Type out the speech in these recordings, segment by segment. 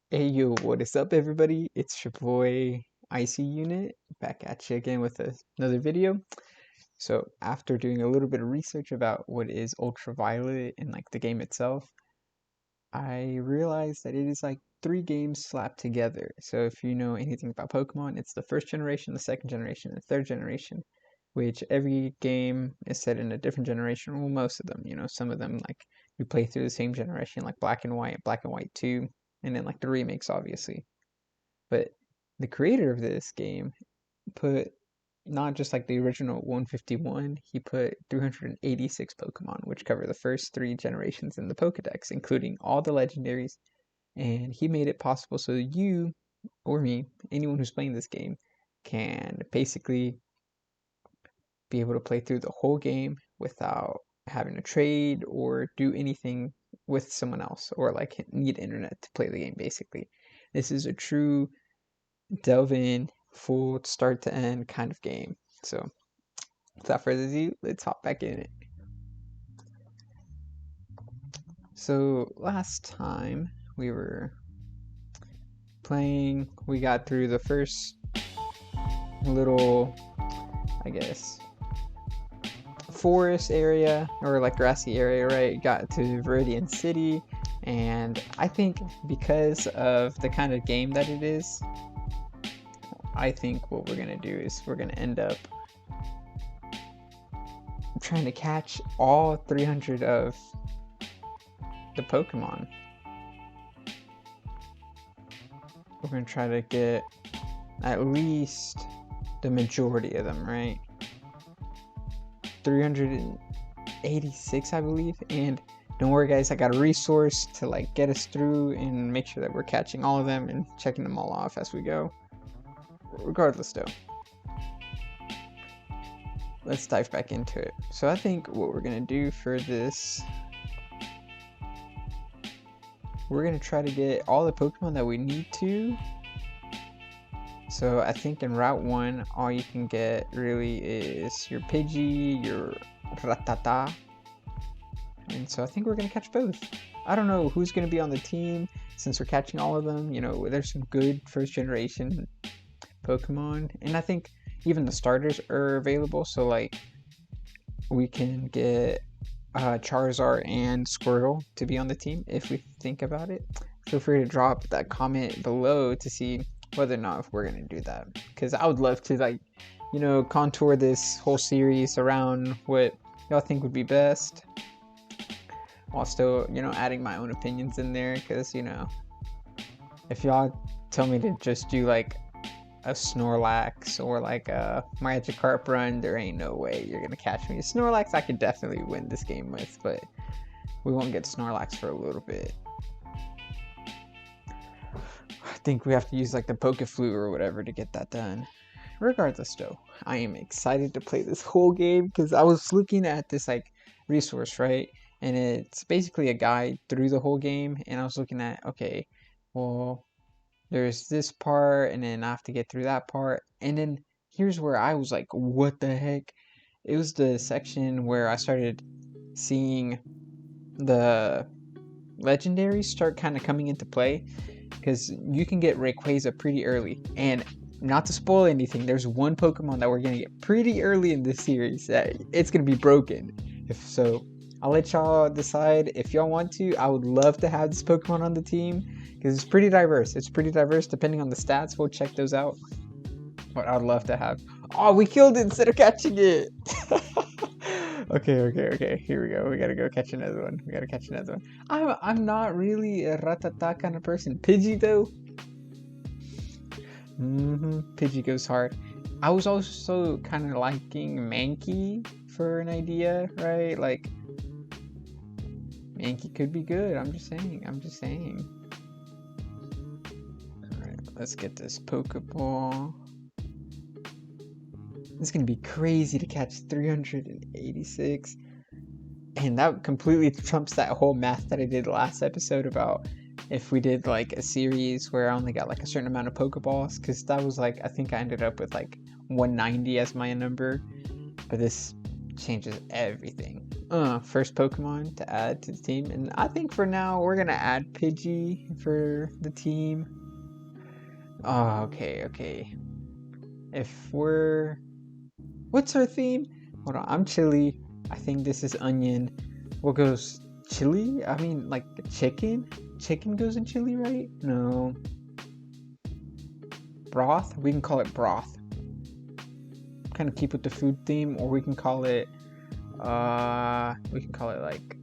Hey yo, what is up everybody? It's your boy IC Unit back at you again with another video. So after doing a little bit of research about what is ultraviolet and like the game itself, I realized that it is like three games slapped together. So if you know anything about Pokemon, it's the first generation, the second generation, and the third generation, which every game is set in a different generation. Well, most of them, some of them like you play through the same generation, like Black and White 2, and then like the remakes, obviously. But the creator of this game put not just like the original 151, he put 386 Pokemon, which cover the first three generations in the Pokedex, including all the legendaries. And he made it possible so you or me, anyone who's playing this game, can basically be able to play through the whole game without having to trade or do anything with someone else or like need internet to play the game basically. This is a true delve in full start to end kind of game. So without further ado, let's hop back in it. So last time we were playing, we got through the first little, I guess, forest area or like grassy area, right? Got to Viridian City, and I think because of the kind of game that it is, I think what we're gonna do is we're gonna end up trying to catch all 300 of the Pokemon. We're gonna try to get at least the majority of them, right? 386, I believe. And don't worry, guys, I got a resource to like get us through and make sure that we're catching all of them and checking them all off as we go. Regardless, though, let's dive back into it. So I think what we're gonna do for this, we're gonna try to get all the Pokemon that we need to. So I think in Route 1, all you can get really is your Pidgey, your Rattata. And so I think we're gonna catch both. I don't know who's gonna be on the team since we're catching all of them. There's some good first generation Pokemon, and I think even the starters are available. So like we can get Charizard and Squirtle to be on the team if we think about it. Feel free to drop that comment below to see whether or not if we're gonna do that, because I would love to like contour this whole series around what y'all think would be best, while still adding my own opinions in there, because if y'all tell me to just do like a Snorlax or like a Magikarp run, there ain't no way you're gonna catch me. Snorlax I could definitely win this game with, but we won't get Snorlax for a little bit. I think we have to use like the Pokeflute or whatever to get that done. Regardless though, I am excited to play this whole game because I was looking at this like resource, right? And it's basically a guide through the whole game, and I was looking at, okay, well, there's this part and then I have to get through that part, and then here's where I was like, what the heck? It was the section where I started seeing the legendaries start kind of coming into play, because you can get Rayquaza pretty early. And not to spoil anything, there's one Pokemon that we're gonna get pretty early in this series that it's gonna be broken. If so, I'll let y'all decide if y'all want to. I would love to have this Pokemon on the team because it's pretty diverse. It's pretty diverse depending on the stats. We'll check those out. But I'd love to have. Oh, we killed it instead of catching it. Okay. Here we go. We gotta go catch another one. I'm not really a Ratata kind of person. Pidgey though. Pidgey goes hard. I was also kind of liking Mankey for an idea, right? Like Mankey could be good. I'm just saying. Alright, let's get this Pokeball. It's gonna be crazy to catch 386. And that completely trumps that whole math that I did last episode about if we did like a series where I only got like a certain amount of Pokeballs, because that was like, I think I ended up with like 190 as my number. But this changes everything. First Pokemon to add to the team, and I think for now we're gonna add Pidgey for the team. Oh, okay. If we're, what's our theme? Hold on, I'm chili. I think this is onion. What goes chili? I mean, like chicken. Chicken goes in chili, right? No. Broth. We can call it broth. Kind of keep with the food theme, or we can call it. We can call it like.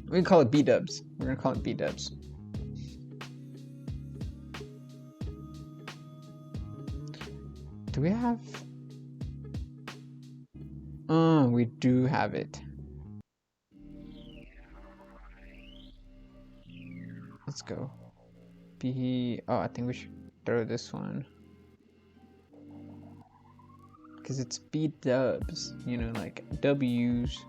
We can call it B-dubs. We're gonna call it B-dubs. Do we have? We do have it. Let's go. Oh, I think we should throw this one. Because it's B-dubs, you know, like W's.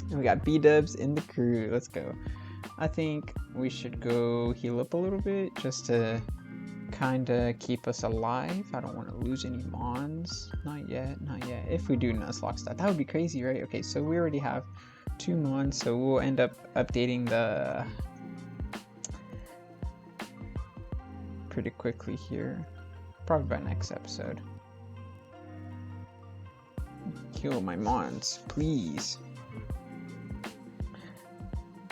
And we got B-dubs in the crew. Let's go. I think we should go heal up a little bit just to kind of keep us alive. I don't want to lose any mons. Not yet. If we do Nuzlocke stuff, that would be crazy, right? Okay, so we already have 2 mons, so we'll end up updating the pretty quickly here. Probably by next episode. Kill my mons, please.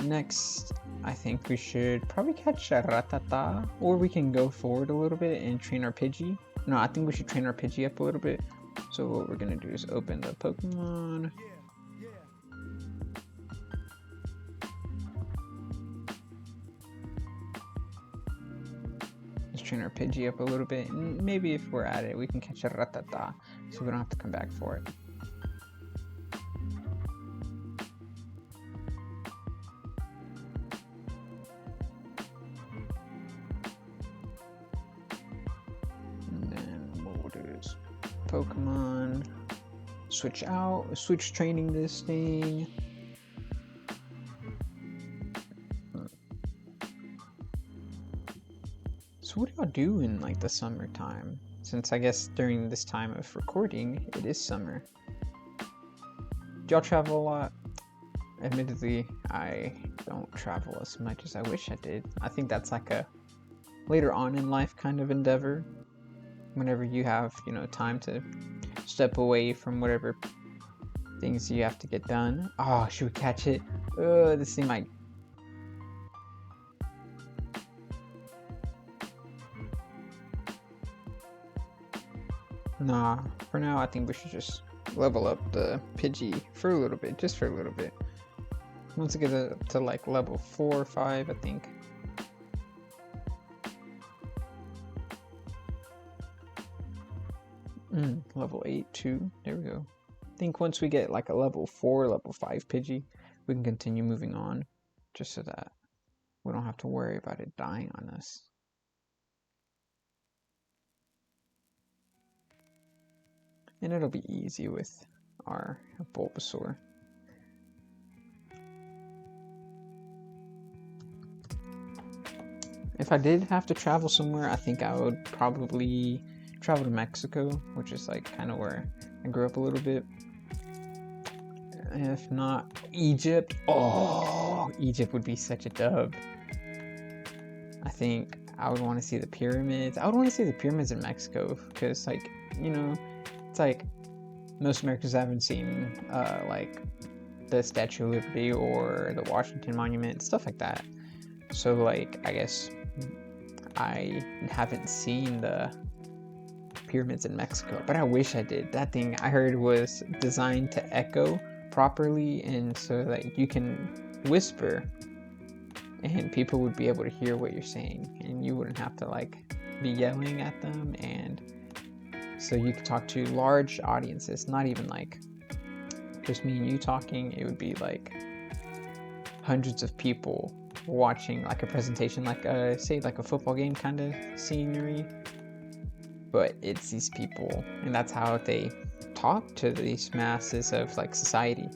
Next, I think we should probably catch a Ratata, or we can go forward a little bit and train our Pidgey. No, I think we should train our Pidgey up a little bit. So what we're gonna do is open the Pokemon. Let's train our Pidgey up a little bit, and maybe if we're at it, we can catch a Ratata, so we don't have to come back for it. Pokemon, switch training this thing. So what do y'all do in like the summertime? Since I guess during this time of recording, it is summer. Do y'all travel a lot? Admittedly, I don't travel as much as I wish I did. I think that's like a later on in life kind of endeavor. Whenever you have, you know, time to step away from whatever things you have to get done. Oh, should we catch it? This thing might. Nah, for now I think we should just level up the Pidgey for a little bit, just for a little bit. Once it gets to like level 4 or 5, I think. Level 8 too. There we go. I think once we get like a level 4, level 5 Pidgey, we can continue moving on, just so that we don't have to worry about it dying on us. And it'll be easy with our Bulbasaur. If I did have to travel somewhere, I think I would probably travel to Mexico, which is like kind of where I grew up a little bit. If not, Egypt. Oh, Egypt would be such a dub. I think I would want to see the pyramids. I would want to see the pyramids in Mexico because, like, you know, it's like most Americans haven't seen like the Statue of Liberty or the Washington Monument, stuff like that. So, like, I guess I haven't seen the pyramids in Mexico, but I wish I did. That thing I heard was designed to echo properly, and so that you can whisper and people would be able to hear what you're saying, and you wouldn't have to like be yelling at them, and so you could talk to large audiences, not even like just me and you talking. It would be like hundreds of people watching like a presentation, like say like a football game kind of scenery, but it's these people, and that's how they talk to these masses of like society,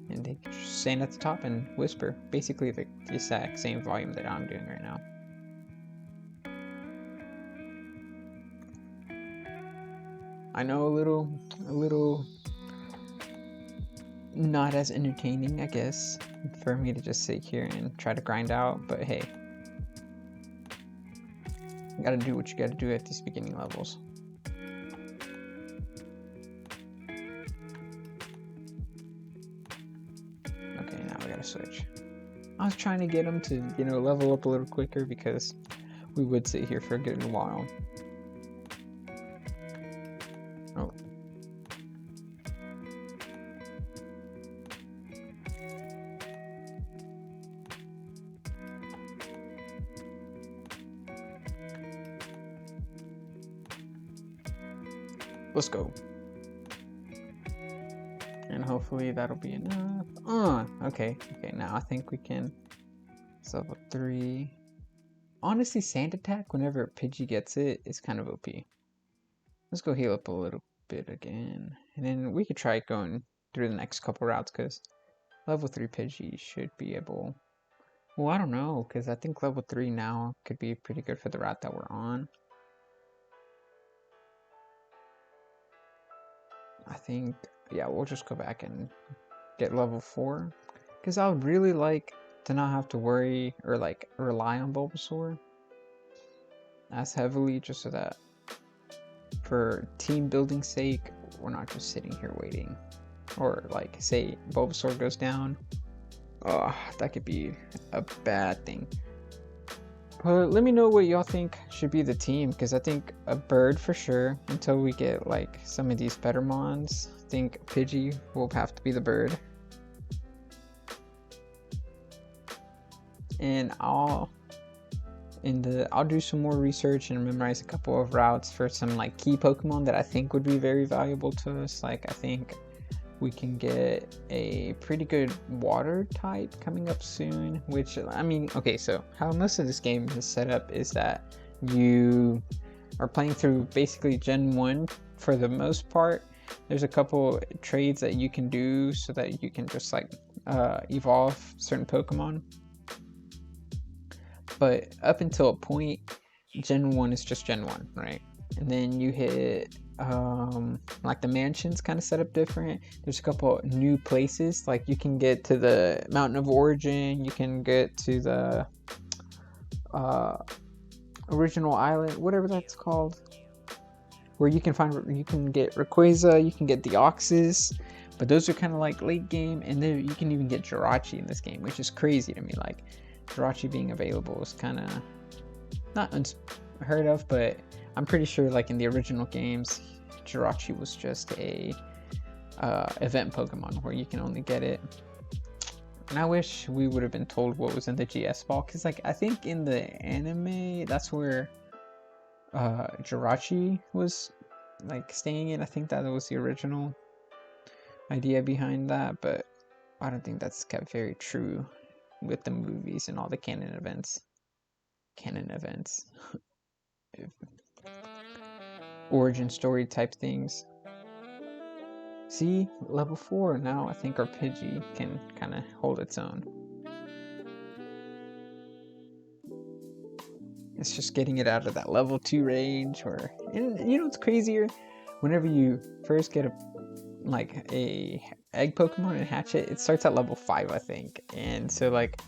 and they just stand at the top and whisper, basically the exact same volume that I'm doing right now. I know a little not as entertaining, I guess, for me to just sit here and try to grind out, but hey, you gotta do what you gotta do at these beginning levels. Okay, now we gotta switch. I was trying to get him to, level up a little quicker because we would sit here for a good while. Oh. Let's go. And hopefully that'll be enough. Okay, now I think we can. It's level 3. Honestly, Sand Attack, whenever Pidgey gets it, is kind of OP. Let's go heal up a little bit again. And then we could try going through the next couple routes, because level 3 Pidgey should be able... Well, I don't know, because I think level 3 now could be pretty good for the route that we're on. I think, yeah, we'll just go back and get level 4. Because I would really like to not have to worry or like rely on Bulbasaur as heavily, just so that for team building sake, we're not just sitting here waiting. Or like, say Bulbasaur goes down, that could be a bad thing. But let me know what y'all think should be the team, because I think a bird for sure, until we get like some of these better mons. I think Pidgey will have to be the bird. And I'll do some more research and memorize a couple of routes for some like key Pokemon that I think would be very valuable to us. Like, I think we can get a pretty good water type coming up soon, which, I mean, okay, so how most of this game is set up is that you are playing through basically Gen 1 for the most part. There's a couple trades that you can do so that you can just like evolve certain Pokemon. But up until a point, Gen 1 is just Gen 1, right? And then you hit like the mansions kind of set up different. There's a couple new places, like you can get to the Mountain of Origin, you can get to the original island, whatever that's called, where you can get Rayquaza, you can get the Oxys, but those are kind of like late game. And then you can even get Jirachi in this game, which is crazy to me. Like, Jirachi being available is kind of not unheard of, but I'm pretty sure like in the original games, Jirachi was just a event Pokemon where you can only get it. And I wish we would have been told what was in the GS ball, because like I think in the anime that's where Jirachi was like staying in. I think that was the original idea behind that, but I don't think that's kept very true with the movies and all the canon events. Origin story type things. See, level 4 now. I think our Pidgey can kind of hold its own. It's just getting it out of that level 2 range, and you know what's crazier? Whenever you first get a egg Pokemon and hatch it, it starts at level 5, I think. And so like,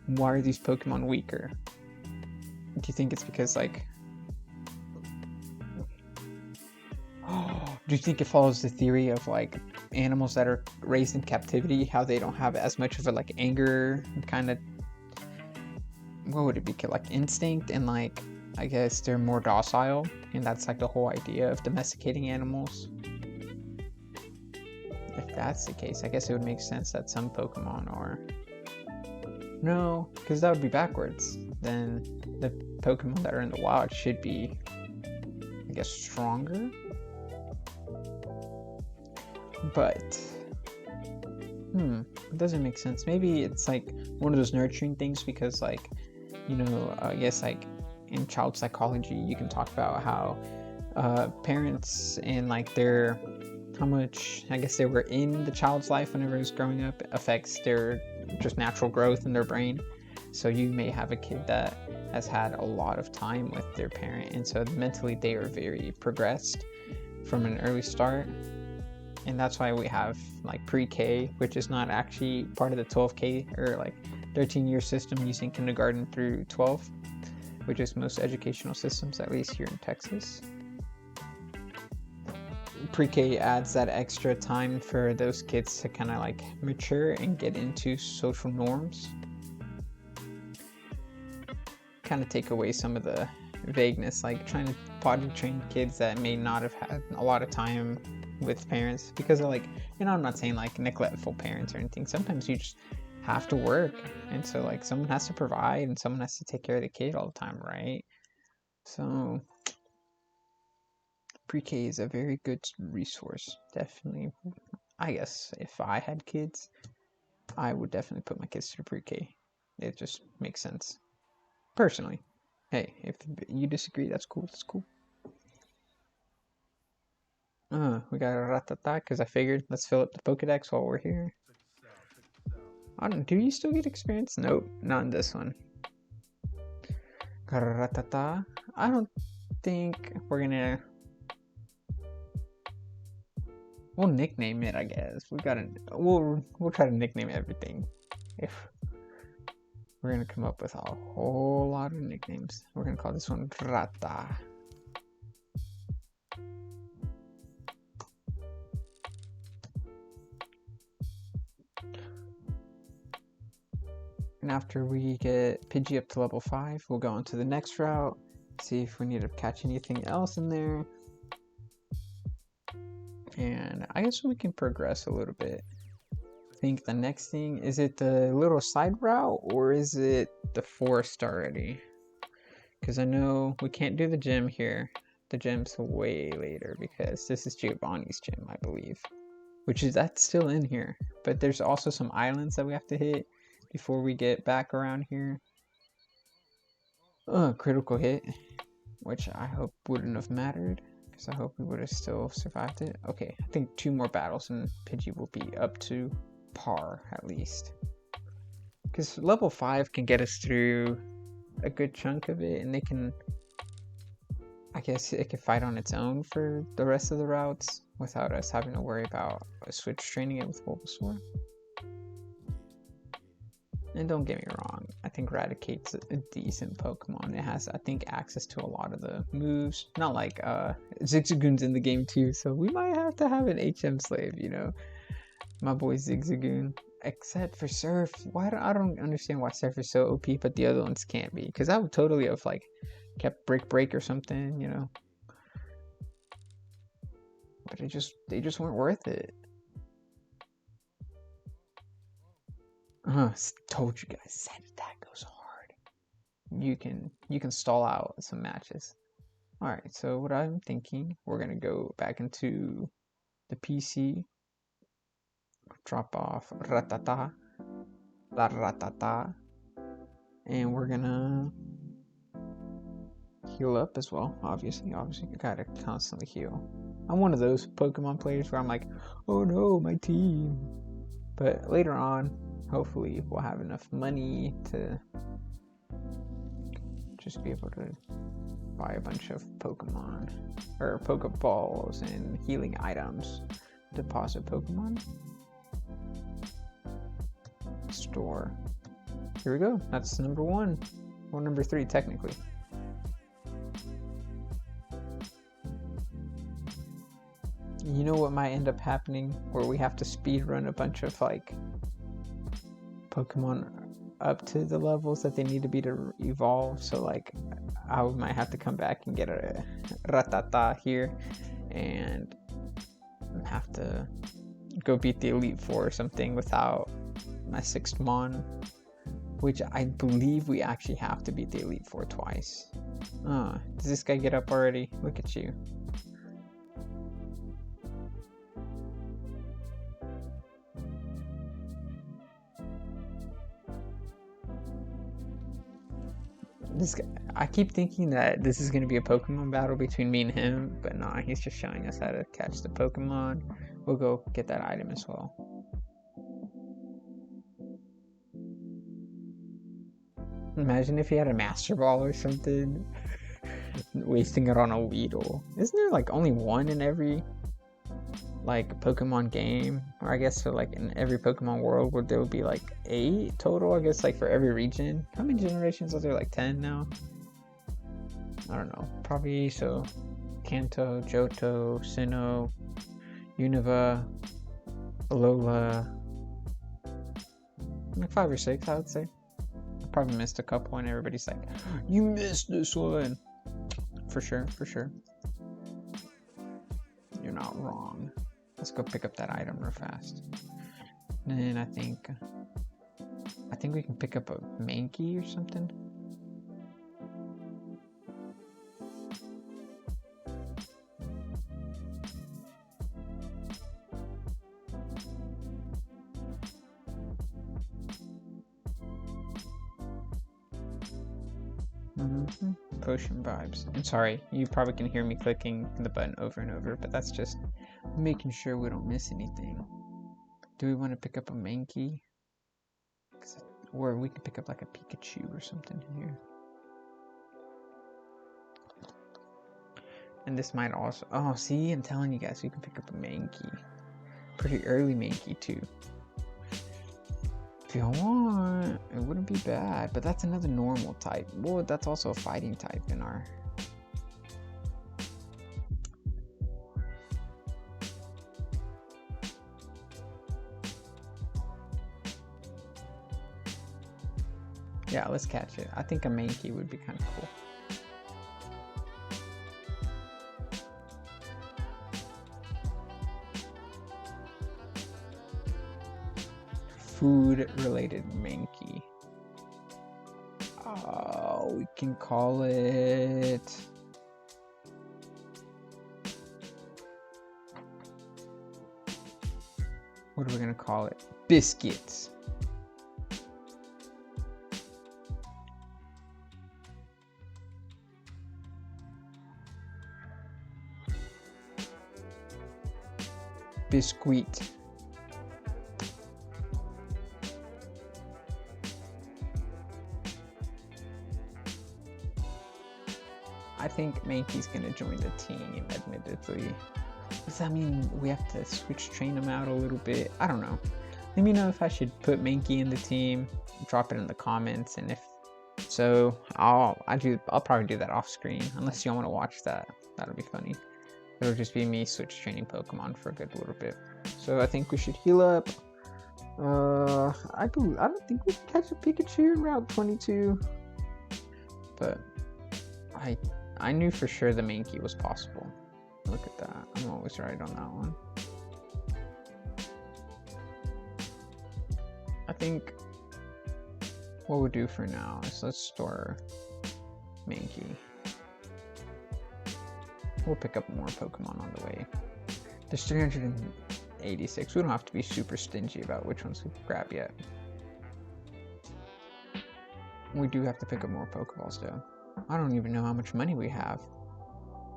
why are these Pokemon weaker? Do you think it's because like, do you think it follows the theory of like animals that are raised in captivity, how they don't have as much of a like anger kind of, what would it be, like instinct, and like I guess they're more docile, and that's like the whole idea of domesticating animals? If that's the case, I guess it would make sense that some Pokemon are... No, because that would be backwards. Then the Pokemon that are in the wild should be, I guess, stronger. But it doesn't make sense. Maybe it's like one of those nurturing things, because like, I guess like in child psychology you can talk about how parents and like how much, I guess, they were in the child's life whenever it was growing up affects their just natural growth in their brain. So you may have a kid that has had a lot of time with their parent, and so mentally they are very progressed. from an early start. And that's why we have like pre-K, which is not actually part of the 12K or like 13-year system using kindergarten through 12, which is most educational systems, at least here in Texas. Pre-K adds that extra time for those kids to kind of like mature and get into social norms. Kind of take away some of the vagueness, like trying to potty train kids that may not have had a lot of time with parents because of, like, you know, I'm not saying like neglectful parents or anything. Sometimes you just have to work, and so like someone has to provide and someone has to take care of the kid all the time, right? So pre-K is a very good resource. Definitely, I guess if I had kids, I would definitely put my kids through pre-K. It just makes sense, personally. Hey, if you disagree, that's cool. That's cool. We got a ratata because I figured let's fill up the Pokedex while we're here. I don't. Do you still get experience? Nope, not in this one. Ratata. I don't think we're gonna. We'll nickname it, I guess. We'll try to nickname everything. If we're gonna come up with a whole lot of nicknames, we're gonna call this one Rata. And after we get Pidgey up to level 5, we'll go on to the next route, see if we need to catch anything else in there. And I guess we can progress a little bit. I think the next thing, is it the little side route or is it the forest already? Because I know we can't do the gym here. The gym's way later because this is Giovanni's gym, I believe. That's still in here. But there's also some islands that we have to hit before we get back around here. Critical hit, which I hope wouldn't have mattered because I hope we would have still survived it. Okay, I think 2 more battles and Pidgey will be up to par at least. Because level 5 can get us through a good chunk of it, and they can, I guess it can fight on its own for the rest of the routes without us having to worry about switch training it with Bulbasaur. And don't get me wrong, I think Raticate's a decent Pokemon. It has, I think, access to a lot of the moves. Not like Zigzagoon's in the game too, so we might have to have an HM slave, you know. My boy Zigzagoon. Except for Surf. I don't understand why Surf is so OP, but the other ones can't be. Because I would totally have like kept Break or something, you know. But they just weren't worth it. Told you guys, sand attack goes hard. You can stall out some matches. Alright, so what I'm thinking, we're gonna go back into the PC, drop off Ratata, La Ratata, and we're gonna heal up as well. Obviously, you gotta constantly heal. I'm one of those Pokemon players where I'm like, oh no, my team. But later on, hopefully we'll have enough money to just be able to buy a bunch of Pokemon or Pokeballs and healing items. Deposit Pokemon. Store. Here we go. That's number 1. Well, number 3 technically. You know what might end up happening where we have to speed run a bunch of like Pokemon up to the levels that they need to be to evolve. So like I might have to come back and get a Ratata here and have to go beat the Elite Four or something without my 6th Mon, which I believe we actually have to beat the Elite Four twice. Does this guy get up already? Look at you. This guy, I keep thinking that this is going to be a Pokemon battle between me and him, but nah, he's just showing us how to catch the Pokemon. We'll go get that item as well. Imagine if he had a Master Ball or something. Wasting it on a Weedle. Isn't there like only one in every like Pokemon game? Or I guess so, like in every Pokemon world where there would be like 8 total, I guess, like for every region. How many generations are there? Like 10 now? I don't know. Probably so. Kanto, Johto, Sinnoh, Unova, Alola. Like 5 or 6, I would say. I probably missed a couple and everybody's like, you missed this one. For sure, for sure. You're not wrong. Let's go pick up that item real fast. And then I think we can pick up a Mankey or something. Potion vibes. I'm sorry, you probably can hear me clicking the button over and over, but that's just making sure we don't miss anything. Do we want to pick up a Mankey? Or we could pick up like a Pikachu or something here. And this might also... Oh, see? I'm telling you guys, we can pick up a Mankey. Pretty early Mankey, too. If you want, it wouldn't be bad, but that's another normal type. Well, that's also a fighting type in our... Yeah, let's catch it. I think a Mankey would be kind of cool. Food-related Mankey. Oh, we can call it... What are we gonna call it? Biscuits. Biscuit. I think Mankey's gonna join the team, admittedly. Does that mean we have to switch train him out a little bit? I don't know. Let me know if I should put Mankey in the team. Drop it in the comments, and if so, I'll probably do that off screen, unless y'all want to watch that. That'll be funny. It'll just be me switch training Pokemon for a good little bit. So I think we should heal up. I don't think we can catch a Pikachu in Route 22, but I knew for sure the Mankey was possible. Look at that. I'm always right on that one. I think what we'll do for now is let's store Mankey. We'll pick up more Pokemon on the way. There's 386. We don't have to be super stingy about which ones we grab yet. We do have to pick up more Pokeballs though. I don't even know how much money we have,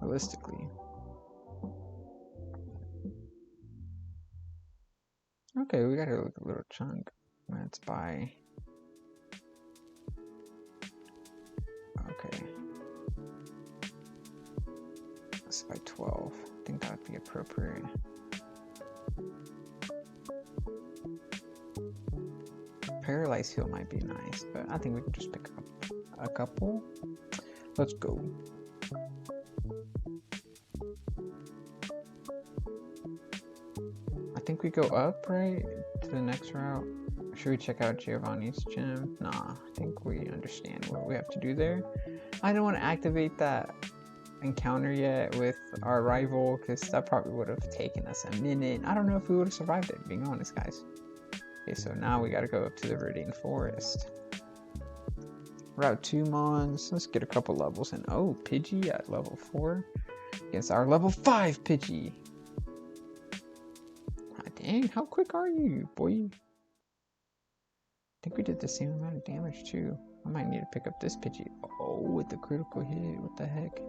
realistically. Okay, we got a little chunk. Let's buy... Okay. Let's buy 12. I think that would be appropriate. Paralyze Heal might be nice, but I think we can just pick up a couple. Let's go. I think we go up, right? To the next route. Should we check out Giovanni's gym? Nah, I think we understand what we have to do there. I don't want to activate that encounter yet with our rival, because that probably would have taken us a minute. I don't know if we would have survived it, being honest, guys. Okay, so now we got to go up to the Viridian Forest. Route 2 Mons. Let's get a couple levels in. Oh, Pidgey at level 4 against our level 5 Pidgey. God dang, how quick are you, boy? I think we did the same amount of damage too. I might need to pick up this Pidgey. Oh, with the critical hit. What the heck?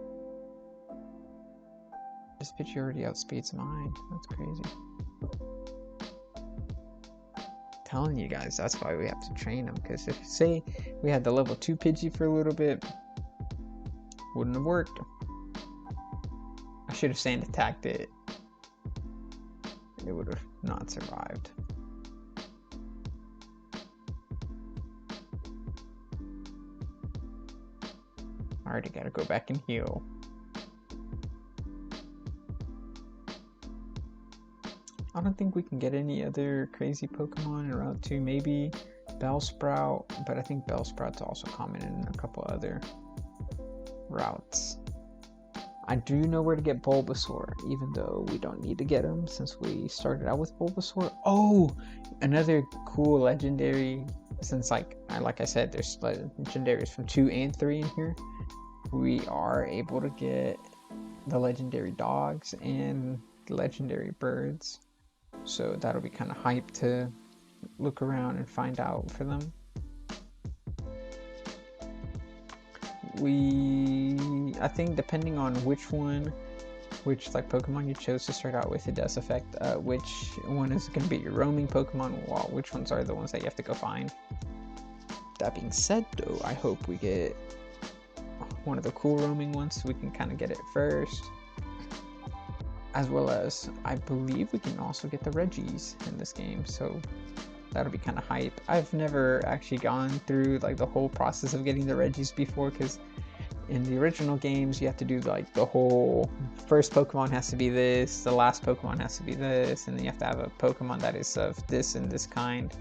This Pidgey already outspeeds mine. That's crazy. Telling you guys, that's why we have to train them, because if say we had the level 2 Pidgey for a little bit, Wouldn't have worked. I should have sand attacked it. It would have not survived. I already gotta go back and heal. I don't think we can get any other crazy Pokemon in Route 2. Maybe Bellsprout, but I think Bellsprout's also common in a couple other routes. I do know where to get Bulbasaur, even though we don't need to get him since we started out with Bulbasaur. Oh, another cool legendary, since like I said, there's legendaries from 2 and 3 in here. We are able to get the legendary dogs and legendary birds. So that'll be kind of hype to look around and find out for them. I think depending on which like Pokemon you chose to start out with, it does affect which one is going to be your roaming Pokemon, while which ones are the ones that you have to go find. That being said though, I hope we get one of the cool roaming ones so we can kind of get it first. As well as, I believe we can also get the Regis in this game, so that'll be kind of hype. I've never actually gone through like the whole process of getting the Regis before, because in the original games you have to do like the whole first Pokemon has to be this, the last Pokemon has to be this, and then you have to have a Pokemon that is of this and this kind,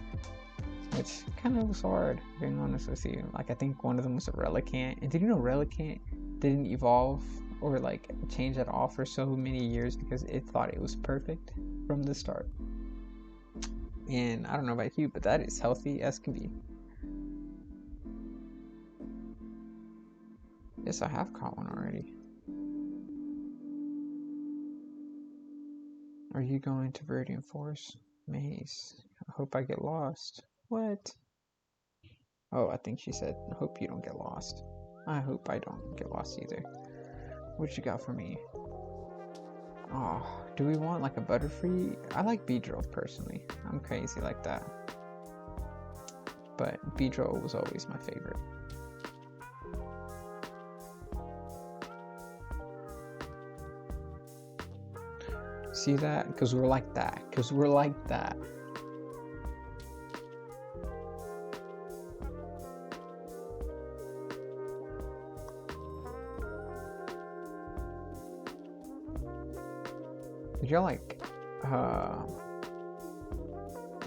which kind of was hard, being honest with you. Like, I think one of them was a Relicanth, and did you know Relicanth didn't evolve or like change at all for so many years because it thought it was perfect from the start? And I don't know about you, but that is healthy as can be. Yes, I have caught one already. Are you going to Viridian Forest? Maze. I hope I get lost. What? Oh, I think she said, I hope you don't get lost. I hope I don't get lost either. What you got for me? Oh, do we want like a Butterfree? I like Beedrill personally. I'm crazy like that. But Beedrill was always my favorite. See that? Because we're like that. Because we're like that.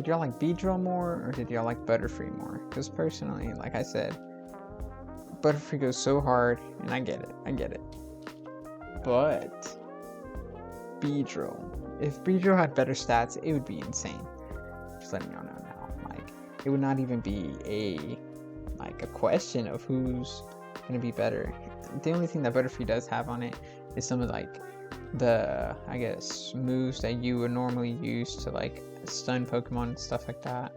Did y'all like Beedrill more, or did y'all like Butterfree more? Because personally, like I said, Butterfree goes so hard, and I get it. But Beedrill, if Beedrill had better stats, it would be insane. Just letting y'all know now. Like, it would not even be a question of who's gonna be better. The only thing that Butterfree does have on it is some of like the, I guess, moves that you would normally use to like stun Pokemon and stuff like that.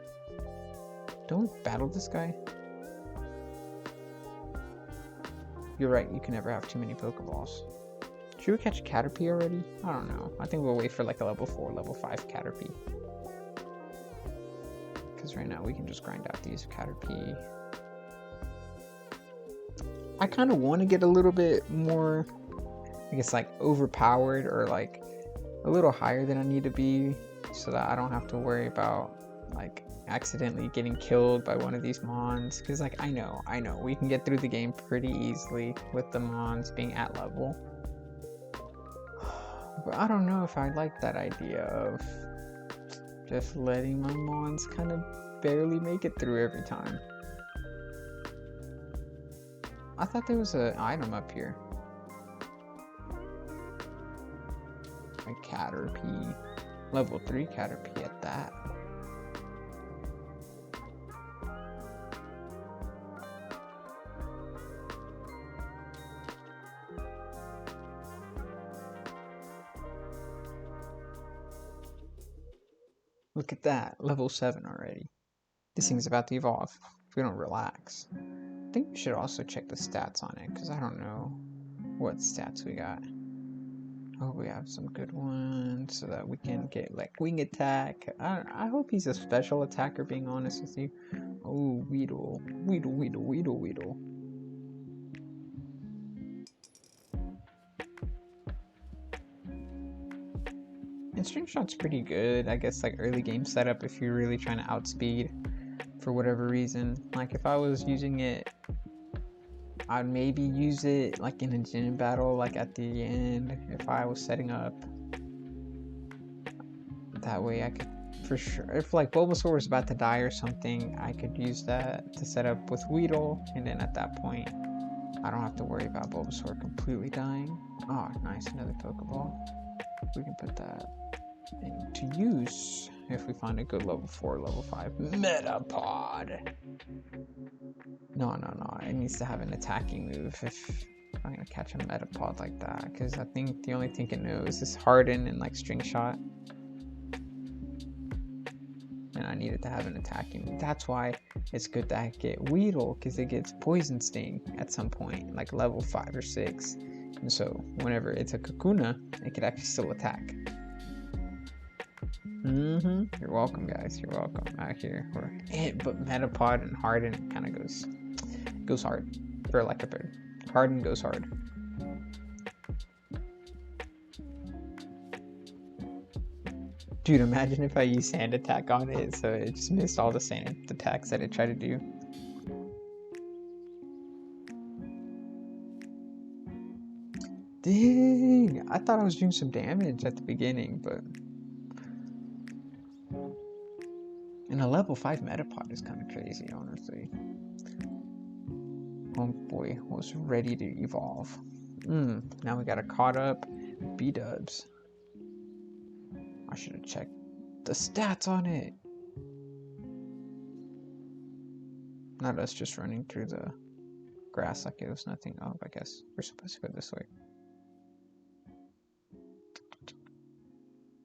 Don't we battle this guy? You're right, you can never have too many Pokeballs. Should we catch Caterpie already? I don't know. I think we'll wait for like a level 4, level 5 Caterpie. Because right now we can just grind out these Caterpie. I kind of want to get a little bit more, I guess, like overpowered or like a little higher than I need to be, so that I don't have to worry about like accidentally getting killed by one of these Mons. Because like I know we can get through the game pretty easily with the Mons being at level, but I don't know if I like that idea of just letting my Mons kind of barely make it through every time. I thought there was an item up here. A Caterpie. Level 3 Caterpie at that. Look at that. Level 7 already. This thing's about to evolve if we don't relax. I think we should also check the stats on it, because I don't know what stats we got. Oh, we have some good ones so that we can get like wing attack. I hope he's a special attacker, being honest with you. Oh, Weedle. And string shot's pretty good, I guess, like early game setup if you're really trying to outspeed for whatever reason. Like if I was using it, I'd maybe use it like in a gym battle, like at the end, if I was setting up. That way I could, for sure, if like Bulbasaur was about to die or something, I could use that to set up with Weedle, and then at that point, I don't have to worry about Bulbasaur completely dying. Oh, nice, another Pokeball. We can put that into use if we find a good level 4, level 5 Metapod. No, it needs to have an attacking move if I'm gonna catch a Metapod like that, because I think the only thing it knows is Harden and like String Shot. And I needed to have an attacking. That's why it's good to get Weedle, because it gets Poison Sting at some point, like level 5 or 6. And so whenever it's a Kakuna, it could actually still attack. You're welcome, guys. You're welcome. Out here, but Metapod and Harden kind of goes hard for like a bird. Harden goes hard. Dude, imagine if I use Sand Attack on it, so it just missed all the sand attacks that it tried to do. Dang, I thought I was doing some damage at the beginning, but... And a level 5 Metapod is kind of crazy, honestly. Oh boy, was ready to evolve. Now we got a caught up B-dubs. I should have checked the stats on it. Not us just running through the grass like it was nothing. Oh, I guess we're supposed to go this way.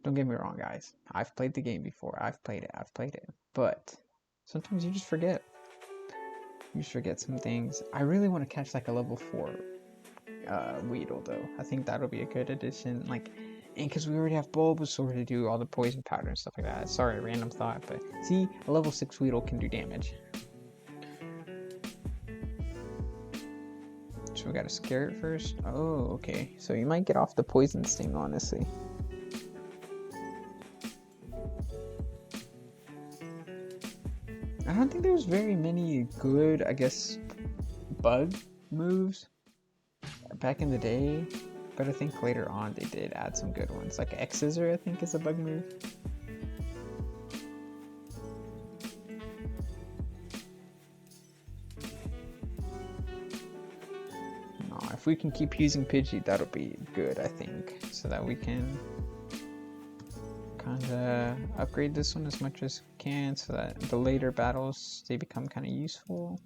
Don't get me wrong, guys. I've played the game before. I've played it. But sometimes you just forget. You just forget some things. I really want to catch like a level 4 Weedle, though. I think that'll be a good addition. Like, and because we already have Bulbasaur to do all the poison powder and stuff like that. Sorry, random thought, but see, a level 6 Weedle can do damage. So we gotta scare it first. Oh, okay. So you might get off the Poison Sting, honestly. I don't think there's very many good, I guess, bug moves back in the day, but I think later on they did add some good ones. Like X-Scissor, I think, is a bug move. No, if we can keep using Pidgey, that'll be good, I think, so that we can kind of upgrade this one as much as we can, so that the later battles they become kind of useful.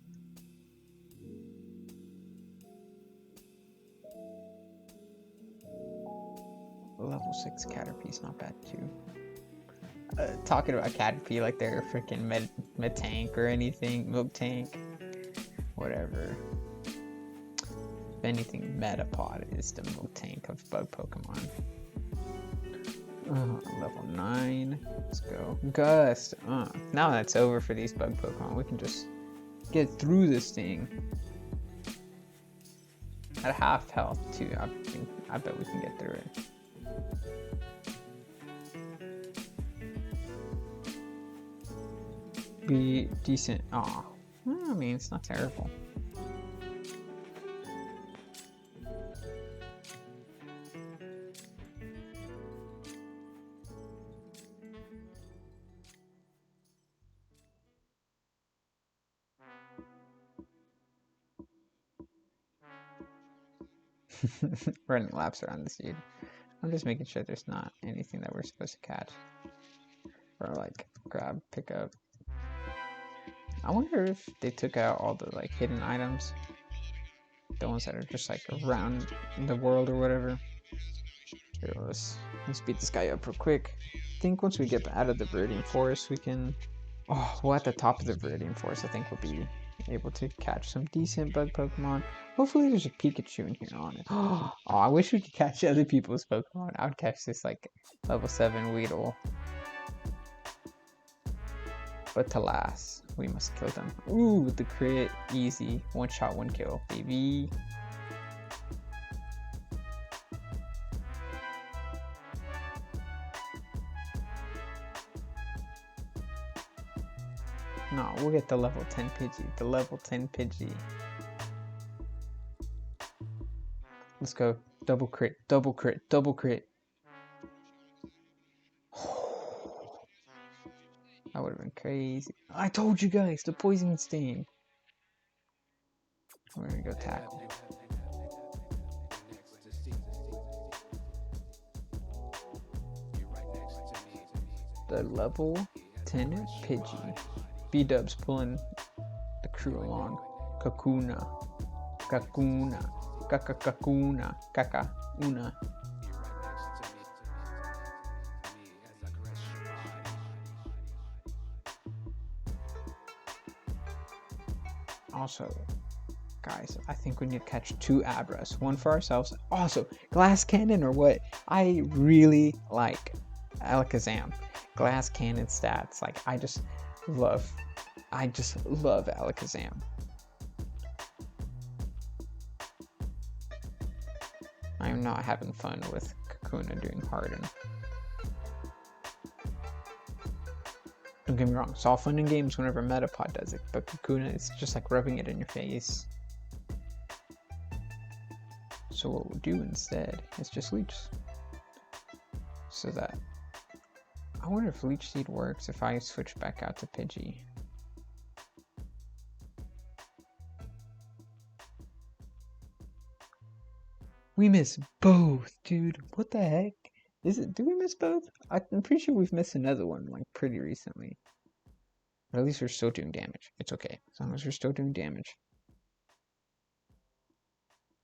Level 6 Caterpie's not bad too. Talking about Caterpie like they're a freaking med tank or anything, milk tank, whatever. If anything, Metapod is the milk tank of bug Pokemon. Level 9. Let's go. Gust. Now that's over for these bug Pokemon. We can just get through this thing. At half health too. I bet we can get through it. Be decent. I mean, it's not terrible. Running laps around this dude. I'm just making sure there's not anything that we're supposed to catch. Or like grab, pick up. I wonder if they took out all the like hidden items. The ones that are just like around the world or whatever. Here, let's beat this guy up real quick. I think once we get out of the Viridian Forest, we can... well, at the top of the Viridian Forest, I think we'll be able to catch some decent bug Pokemon. Hopefully there's a Pikachu in here on it. I wish we could catch other people's Pokemon. I would catch this like level 7 Weedle. But alas, we must kill them. Ooh, with the crit, easy. One shot, one kill, baby. No, we'll get the level 10 Pidgey. The level 10 Pidgey. Let's go. Double crit, double crit, double crit. That would have been crazy. I told you guys, the poison stain. We're gonna go tackle. The level 10 Pidgey. B-Dubs pulling the crew along. Kakuna. Kakuna. Kakakakuna. Kakauna. Also, guys, I think we need to catch 2 Abras. One for ourselves. Also, Glass Cannon or what? I really like Alakazam. Glass Cannon stats. Like, I just love Alakazam. I am not having fun with Kakuna doing Harden. Don't get me wrong, it's all fun in games whenever Metapod does it, but Kakuna is just like rubbing it in your face. So what we'll do instead is just Leech. So that... I wonder if Leech Seed works if I switch back out to Pidgey. We miss both, dude. What the heck? Do we miss both? I'm pretty sure we've missed another one, like, pretty recently. But at least we're still doing damage. It's okay, as long as we're still doing damage.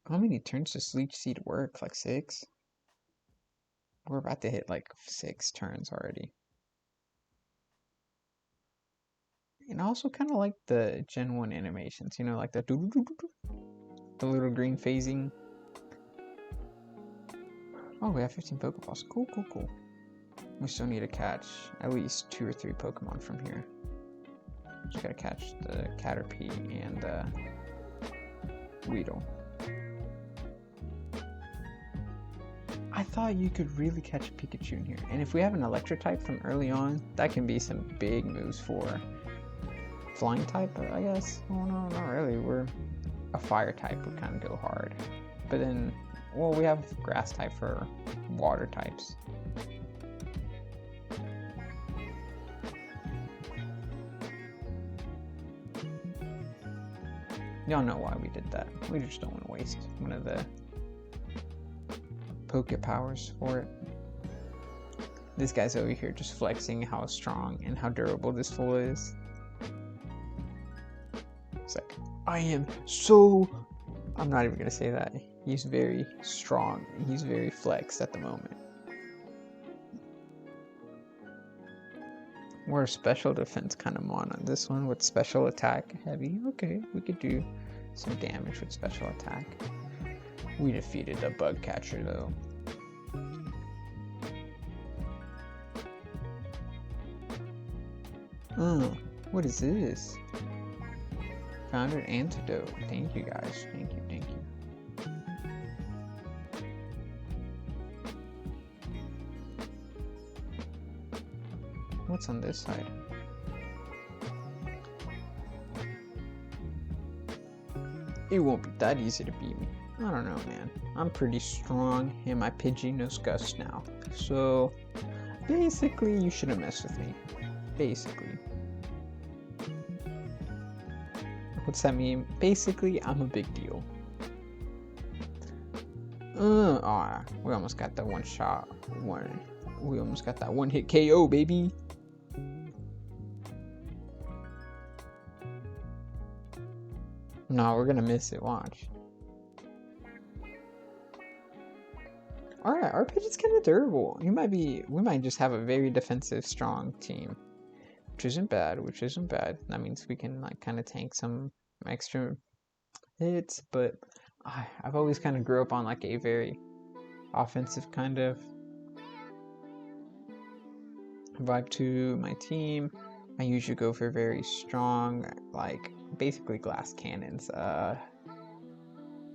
How many turns does Leech Seed work? Like 6? We're about to hit like 6 turns already. And I also kind of like the Gen 1 animations, you know, like the little green phasing. Oh, we have 15 Pokeballs. Cool, cool, cool. We still need to catch at least 2 or 3 Pokemon from here. Just gotta catch the Caterpie and Weedle. I thought you could really catch a Pikachu in here. And if we have an Electric type from early on, that can be some big moves for Flying type, I guess. Oh no, not really. We're a Fire type would kind of go hard. But then, well, we have Grass type for Water types. Y'all know why we did that. We just don't want to waste one of the Poke powers for it. This guy's over here just flexing how strong and how durable this fool is. It's like, I am so... I'm not even gonna say that. He's very strong. He's very flexed at the moment. We're a special defense kind of mon on this one with special attack heavy. Okay, we could do some damage with special attack. We defeated the bug catcher though. What is this? Found an antidote. Thank you guys. Thank you, thank you. What's on this side? It won't be that easy to beat me. I don't know, man. I'm pretty strong and my Pidgey knows Gust now. So, basically, you shouldn't mess with me. Basically. What's that mean? Basically, I'm a big deal. We almost got that one shot. We almost got that one hit KO, baby. No, we're gonna miss it. Watch. All right, our pitch is kind of durable. We might just have a very defensive, strong team, which isn't bad. That means we can like kind of tank some extra hits. But I've always kind of grew up on like a very offensive kind of vibe to my team. I usually go for very strong, like basically glass cannons.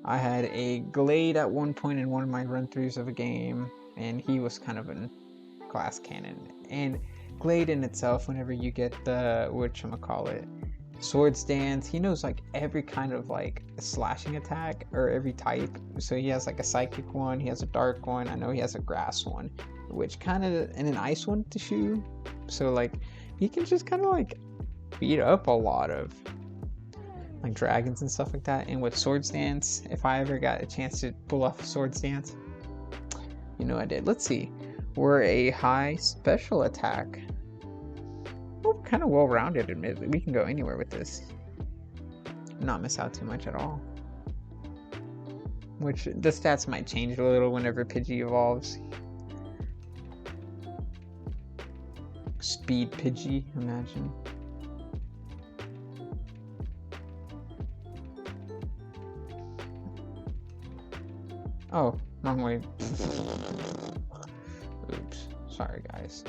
I had a Glade at one point in one of my run-throughs of a game, and he was kind of a glass cannon. And Glade in itself, whenever you get the, whatchamacallit, sword stance, he knows like every kind of like slashing attack or every type. So he has like a psychic one, he has a dark one, I know he has a grass one, which kind of, and an ice one to shoot. So like he can just kind of like beat up a lot of like dragons and stuff like that. And with sword stance, if I ever got a chance to pull off a sword stance, you know I did. Let's see, we're a high special attack. We're kind of well-rounded, admittedly. We can go anywhere with this, not miss out too much at all. Which the stats might change a little whenever Pidgey evolves. Speed Pidgey, imagine. Oh, wrong way. Oops, sorry guys.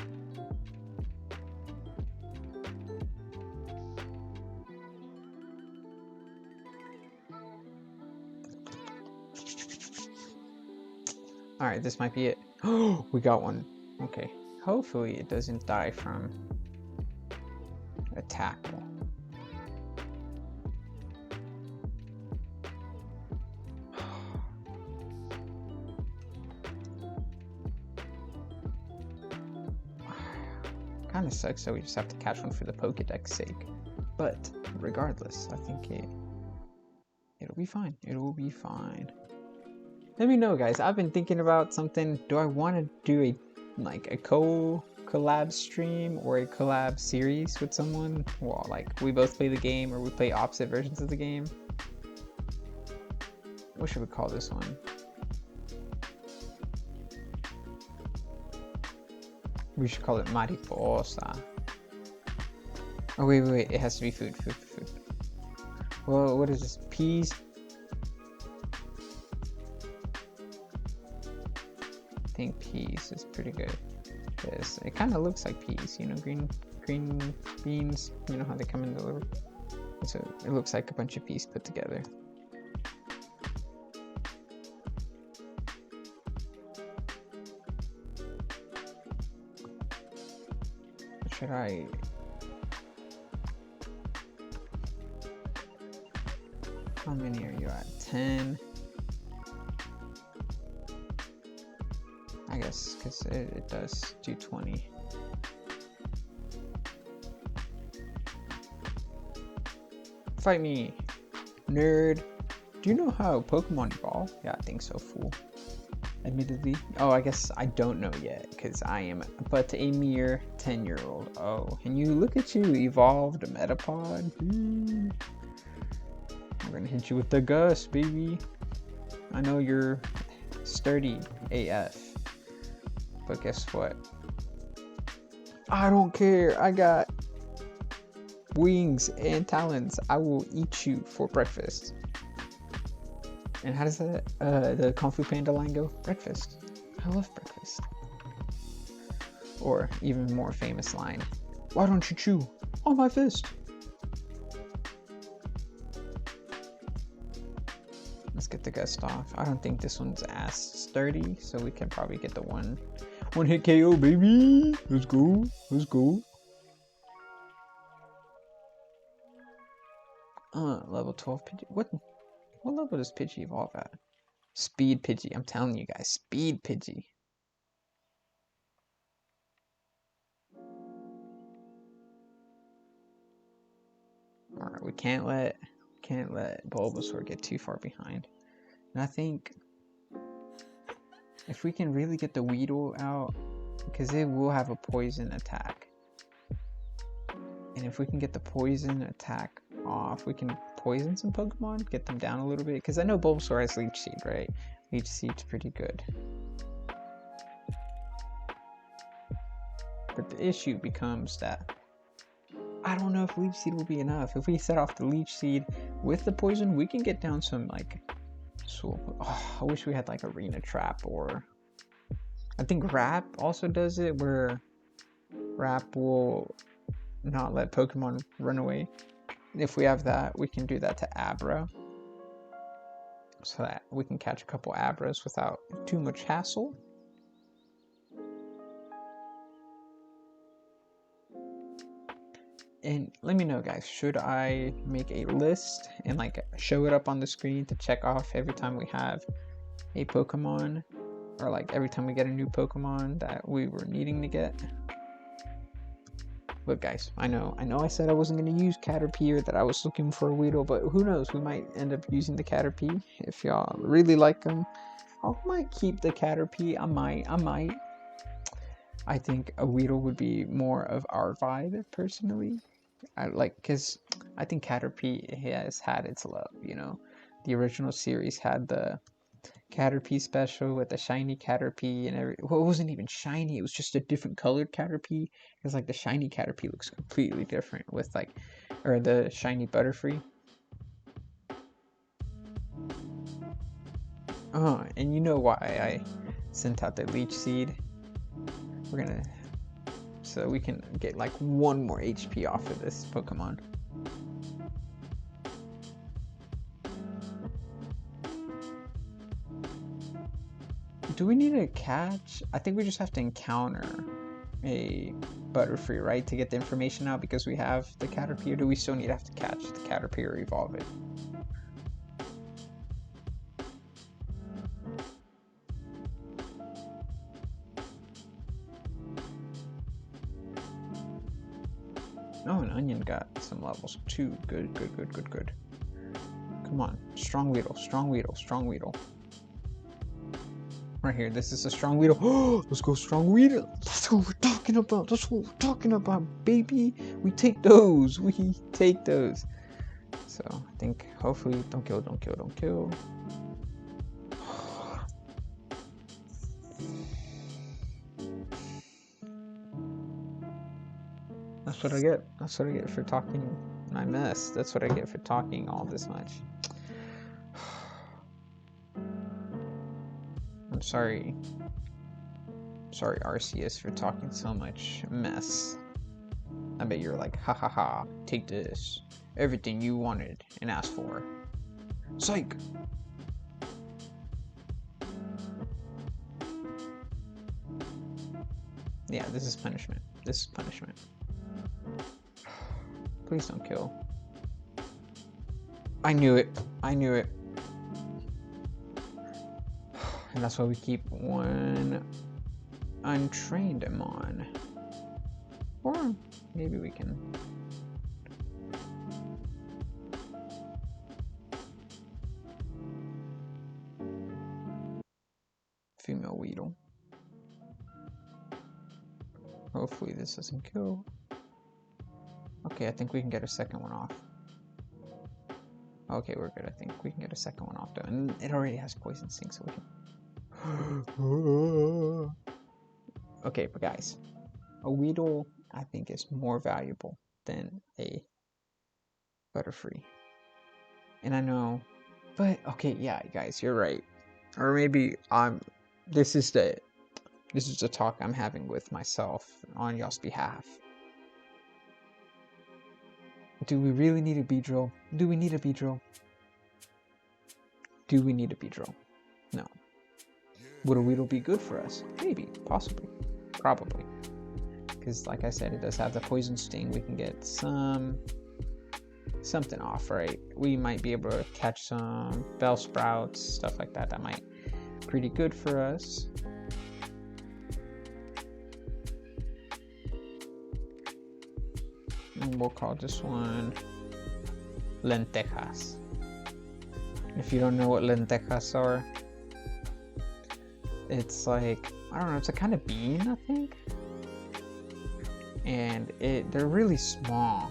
Alright, this might be it. Oh, we got one. Okay, hopefully it doesn't die from a tackle. Kind of sucks that we just have to catch one for the Pokédex sake. But regardless, I think it'll be fine. It'll be fine. Let me know, guys. I've been thinking about something. Do I want to do a collab stream or a collab series with someone? Well, like we both play the game or we play opposite versions of the game. What should we call this one? We should call it Mariposa. Oh wait, it has to be food. Well, what is this? Peas? I think peas is pretty good. Because it kind of looks like peas, you know, green beans. You know how they come in the little... So it looks like a bunch of peas put together. Should I... How many are you at? 10? I guess, because it does do 20. Fight me, nerd. Do you know how Pokemon evolve? Yeah, I think so, fool. Admittedly. Oh, I guess I don't know yet, because I am but a mere 10-year-old. Oh, and you look at you, evolved Metapod. I'm gonna hit you with the gust, baby. I know you're sturdy AF, but guess what? I don't care. I got wings and talons. I will eat you for breakfast. And how does that the Kung Fu Panda line go? Breakfast. I love breakfast. Or even more famous line, why don't you chew on my fist? Let's get the gust off. I don't think this one's as sturdy, so we can probably get the one hit KO, baby. Let's go. Let's go. Level 12 Pidgey. What level does Pidgey evolve at? Speed Pidgey. I'm telling you guys, Speed Pidgey. Alright, we can't let Bulbasaur get too far behind. And I think if we can really get the Weedle out, because it will have a poison attack. And if we can get the poison attack off, we can poison some Pokemon, get them down a little bit. Because I know Bulbasaur has Leech Seed, right? Leech Seed's pretty good. But the issue becomes that I don't know if Leech Seed will be enough. If we set off the Leech Seed with the poison, we can get down some like... I wish we had like Arena Trap, or... I think Wrap also does it, where Wrap will not let Pokemon run away. If we have that, we can do that to Abra, so that we can catch a couple Abras without too much hassle. And let me know, guys, should I make a list and like show it up on the screen to check off every time we have a Pokemon, or like every time we get a new Pokemon that we were needing to get? Look, guys, I know I said I wasn't going to use Caterpie, or that I was looking for a Weedle, but who knows, we might end up using the Caterpie. If y'all really like them, I might keep the Caterpie. I might. I think a Weedle would be more of our vibe, personally. Because I think Caterpie has had its love, you know? The original series had the Caterpie special with the shiny Caterpie and well, it wasn't even shiny, it was just a different colored Caterpie. Because like the shiny Caterpie looks completely different with like, or the shiny Butterfree. And you know why I sent out the Leech Seed? We're gonna, so we can get like 1 more HP off of this Pokemon. Do we need to catch? I think we just have to encounter a Butterfree, right, to get the information out, because we have the Caterpie, or do we still need to have to catch the Caterpie or evolve it? Oh, an Onion got some levels too. Good. Come on, strong Weedle, strong Weedle, strong Weedle. Right here, this is a strong Weedle. Oh, let's go strong Weedle. That's what we're talking about. That's what we're talking about, baby. We take those. We take those. So I think hopefully don't kill. That's what I get. That's what I get for talking my mess. That's what I get for talking all this much. I'm sorry. Sorry, Arceus, for talking so much mess. I bet you're like, ha ha ha, take this. Everything you wanted and asked for. Psych! Yeah, this is punishment. This is punishment. Please don't kill. I knew it. I knew it. And that's why we keep one untrained Mon. Or maybe we can. Female Weedle. Hopefully this doesn't kill. Okay, I think we can get a second one off. Okay, we're good. I think we can get a second one off though. And it already has Poison Sting, so we can. Okay, but guys, a Weedle I think is more valuable than a Butterfree. And I know, but okay, yeah, guys, you're right. Or maybe this is the talk I'm having with myself on y'all's behalf. Do we really need a Beedrill? Do we need a Beedrill? Do we need a Beedrill? No. Would a Weedle be good for us? Maybe, possibly, probably. Because like I said, it does have the Poison Sting. We can get something off, right? We might be able to catch some Bellsprouts, stuff like that. That might be pretty good for us. And we'll call this one Lentejas. If you don't know what lentejas are, it's like, I don't know, it's a kind of bean, I think. And they're really small.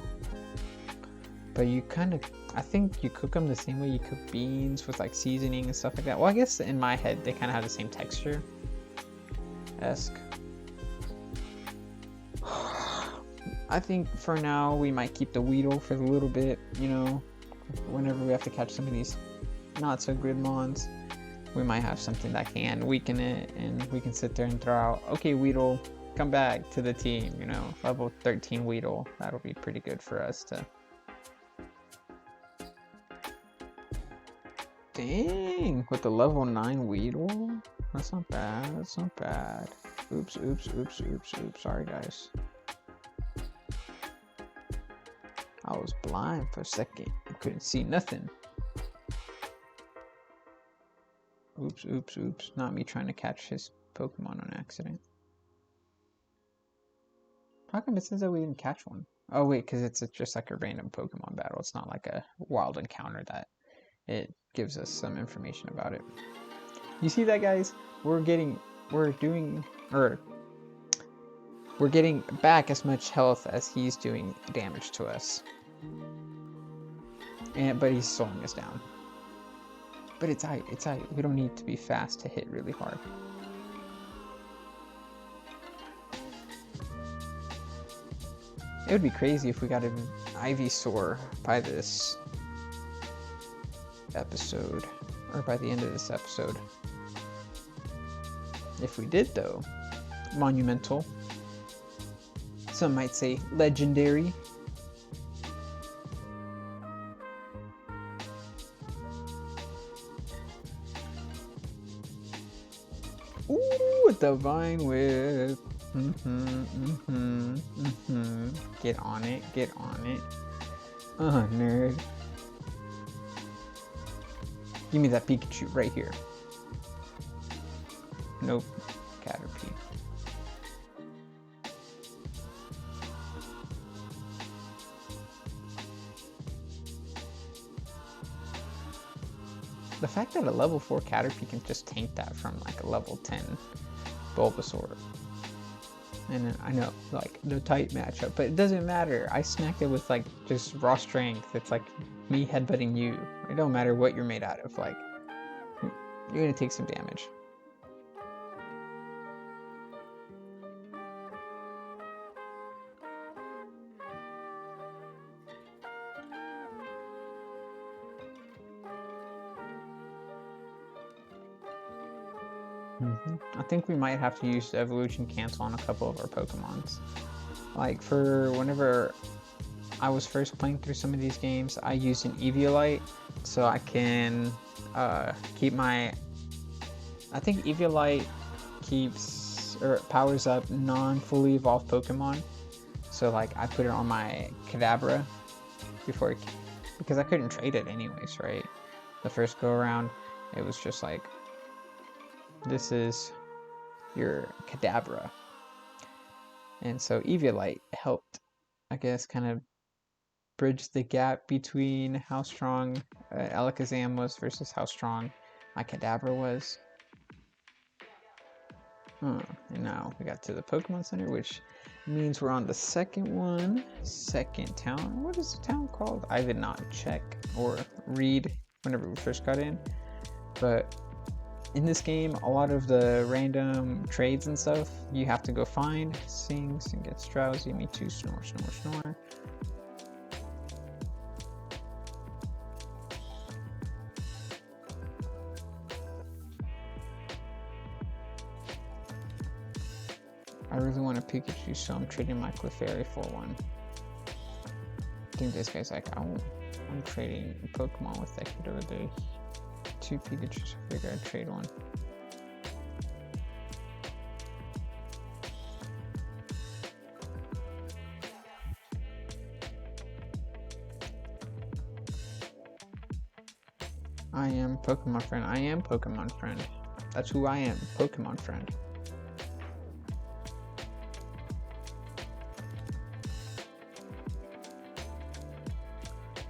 But you kind of, I think you cook them the same way you cook beans, with like seasoning and stuff like that. Well, I guess in my head, they kind of have the same texture-esque. I think for now, we might keep the Weedle for a little bit, you know. Whenever we have to catch some of these not so good Mons, we might have something that can weaken it, and we can sit there and throw out, okay, Weedle, come back to the team, you know, level 13 Weedle. That'll be pretty good for us to... Dang, with the level 9 Weedle? That's not bad, that's not bad. Oops, sorry guys. I was blind for a second. I couldn't see nothing. Oops, oops, oops. Not me trying to catch his Pokemon on accident. How come it says that we didn't catch one? Oh, wait, because it's just like a random Pokemon battle. It's not like a wild encounter that it gives us some information about it. You see that, guys? We're getting back as much health as he's doing damage to us. But he's slowing us down. But it's aight. We don't need to be fast to hit really hard. It would be crazy if we got an Ivysaur by this episode, or by the end of this episode. If we did, though, monumental. Some might say legendary. Ooh, Divine Whip. Get on it, get on it. Nerd. Give me that Pikachu right here. Nope. Caterpie. The fact that a level 4 Caterpie can just tank that from like a level 10 Bulbasaur. And I know, like, the tight matchup, but it doesn't matter. I smacked it with, like, just raw strength. It's like me headbutting you. It don't matter what you're made out of, like, you're gonna take some damage. I think we might have to use the evolution cancel on a couple of our Pokemons. Like, for whenever I was first playing through some of these games, I used an Eviolite so I can keep my... I think Eviolite keeps, or powers up non-fully evolved Pokemon. So, like, I put it on my Kadabra before it, because I couldn't trade it anyways, right? The first go around, it was just like, this is your Kadabra. And so Eviolite helped, I guess, kind of bridge the gap between how strong Alakazam was versus how strong my Kadabra was. And now we got to the Pokemon Center, which means we're on the second one. Second town. What is the town called? I did not check or read whenever we first got in. But in this game, a lot of the random trades and stuff, you have to go find. Sings and gets drowsy. Me too. Snore, snore, snore. I really want a Pikachu, so I'm trading my Clefairy for one. I think this guy's like, I'm trading Pokemon with that kid over there. 2 Pikachus, I figure I'd trade one. I am Pokemon friend. I am Pokemon friend. That's who I am, Pokemon friend.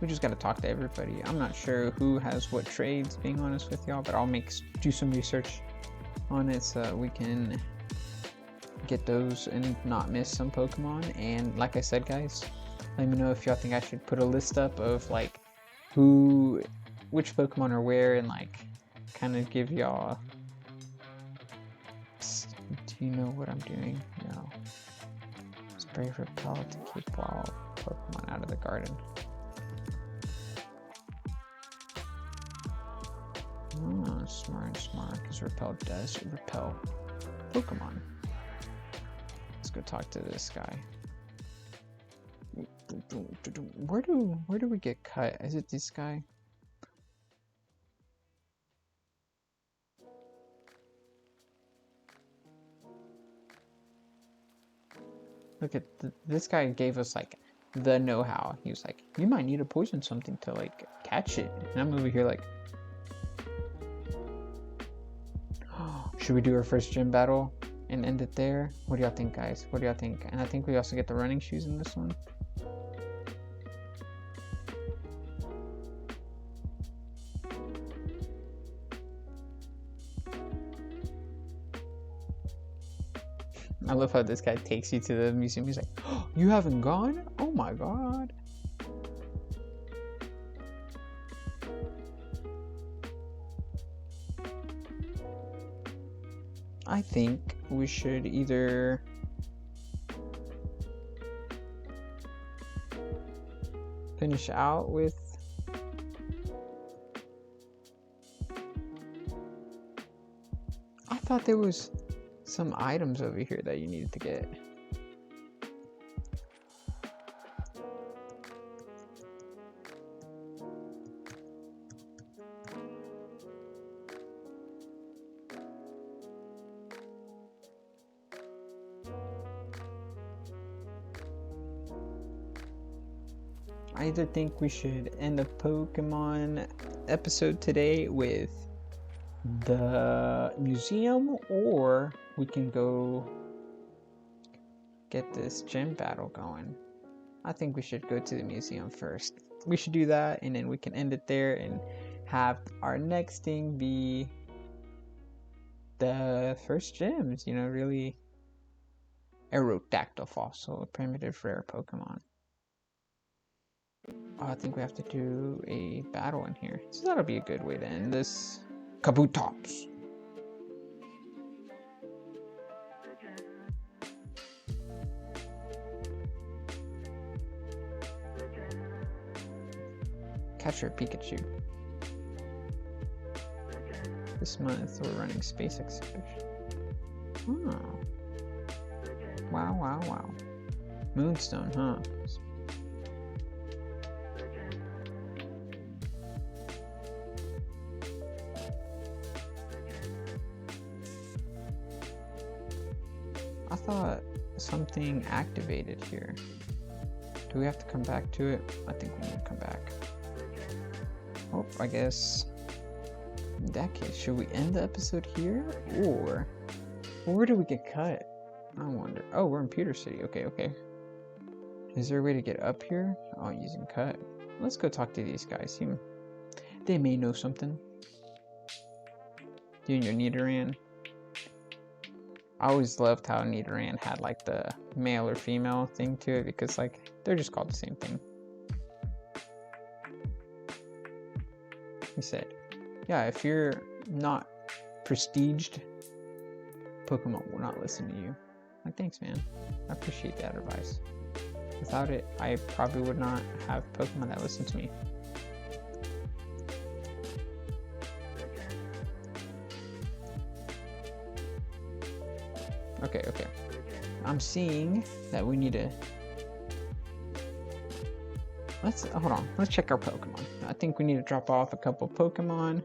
We just gotta talk to everybody. I'm not sure who has what trades, being honest with y'all, but I'll do some research on it so we can get those and not miss some Pokemon. And like I said, guys, let me know if y'all think I should put a list up of like which Pokemon are where, and like kind of give y'all. Do you know what I'm doing? No. Spray Repel to keep all Pokemon out of the garden. Oh, smart, because Repel does repel Pokemon. Let's go talk to this guy. Where do we get cut? Is it this guy? Look at this guy gave us like the know-how. He was like, you might need to poison something to like catch it. And I'm over here like, should we do our first gym battle and end it there? What do y'all think, guys? What do y'all think? And I think we also get the running shoes in this one. I love how this guy takes you to the museum. He's like, oh, you haven't gone? Oh my god. I think we should either finish out with I thought there was some items over here that you needed to get. I either think we should end the Pokemon episode today with the museum, or we can go get this gym battle going. I think we should go to the museum first. We should do that, and then we can end it there and have our next thing be the first gyms, you know, really Aerodactyl fossil, a primitive rare Pokemon. Oh, I think we have to do a battle in here. So that'll be a good way to end this. Kabutops. Catcher Pikachu. This month we're running space expedition. Oh. Wow, wow, wow. Moonstone, huh? I thought something activated here. Do we have to come back to it? I think we need to come back. Oh, I guess in that case, should we end the episode here? Or where do we get cut? I wonder. Oh, we're in Pewter City. Okay, okay. Is there a way to get up here? Oh, using cut. Let's go talk to these guys. They may know something. You and your Nidoran. I always loved how Nidoran had like the male or female thing to it, because like they're just called the same thing. He said, yeah, if you're not prestiged, Pokemon will not listen to you. Like, thanks, man. I appreciate that advice. Without it, I probably would not have Pokemon that listen to me. Okay, okay. I'm seeing that we need to... hold on. Let's check our Pokemon. I think we need to drop off a couple Pokemon,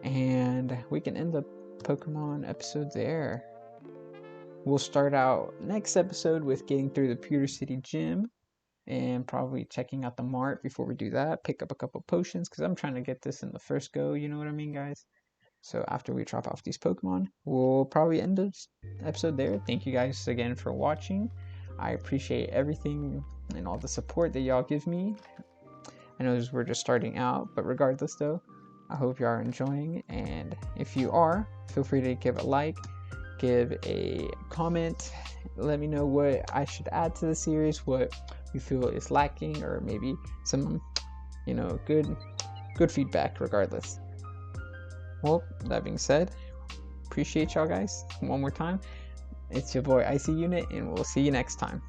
and we can end the Pokemon episode there. We'll start out next episode with getting through the Pewter City Gym, and probably checking out the mart before we do that. Pick up a couple potions, because I'm trying to get this in the first go, you know what I mean, guys? So after we drop off these Pokemon, we'll probably end this episode there. Thank you guys again for watching. I appreciate everything and all the support that y'all give me. I know we're just starting out, but regardless though, I hope you are enjoying. And if you are, feel free to give a like, give a comment, let me know what I should add to the series, what you feel is lacking, or maybe some, you know, good feedback regardless. Well, that being said, appreciate y'all guys one more time. It's your boy IC Unit, and we'll see you next time.